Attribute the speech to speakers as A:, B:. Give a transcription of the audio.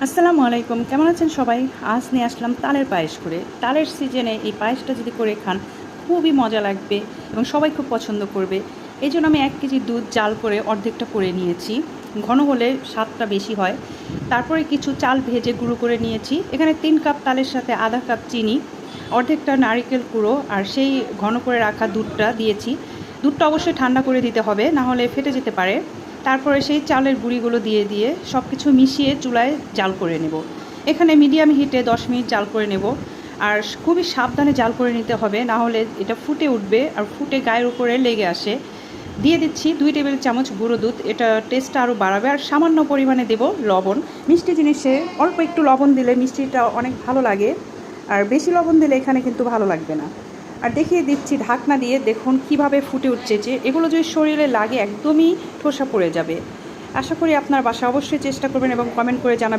A: আসসালামু আলাইকুম, কেমন আছেন সবাই? আজ নিয়ে আসলাম তালের পায়েস করে। তালের সিজনে এই পায়েসটা যদি করে খান খুবই মজা লাগবে এবং সবাই খুব পছন্দ করবে। এই জন্য আমি 1 কেজি দুধ জাল করে অর্ধেকটা করে নিয়েছি। ঘন হলে স্বাদটা বেশি হয়। তারপরে কিছু চাল ভেজে গুঁড়ো করে নিয়েছি। এখানে 3 কাপ তালের সাথে আধা কাপ চিনি, অর্ধেকটা নারিকেল কুড়ো আর সেই ঘন করে রাখা দুধটা দিয়েছি। দুধটা অবশ্যই ঠান্ডা করে দিতে হবে, না হলে ফেটে যেতে পারে। তারপরে সেই চালের গুঁড়িগুলো দিয়ে সব কিছু মিশিয়ে চুলায় জাল করে নেব। এখানে মিডিয়াম হিটে 10 মিনিট জাল করে নেব। আর খুবই সাবধানে জাল করে নিতে হবে, না হলে এটা ফুটে উঠবে আর ফুটে গায়ের উপরে লেগে আসে। দিয়ে দিচ্ছি 2 টেবিল চামচ গুঁড়ো দুধ, এটা টেস্টটা আরও বাড়াবে। আর সামান্য পরিমাণে দেব লবণ। মিষ্টি জিনিসে অল্প একটু লবণ দিলে মিষ্টিটা অনেক ভালো লাগে, আর বেশি লবণ দিলে এখানে কিন্তু ভালো লাগবে না। আর দেখিয়ে দিচ্ছি ঢাকনা দিয়ে, দেখুন কিভাবে ফুটে উঠছে। যে এগুলো যদি শরীরে লাগে একদমই ঠোসা পড়ে যাবে। আশা করি আপনার বাসায় অবশ্যই চেষ্টা করবেন এবং কমেন্ট করে জানাবেন।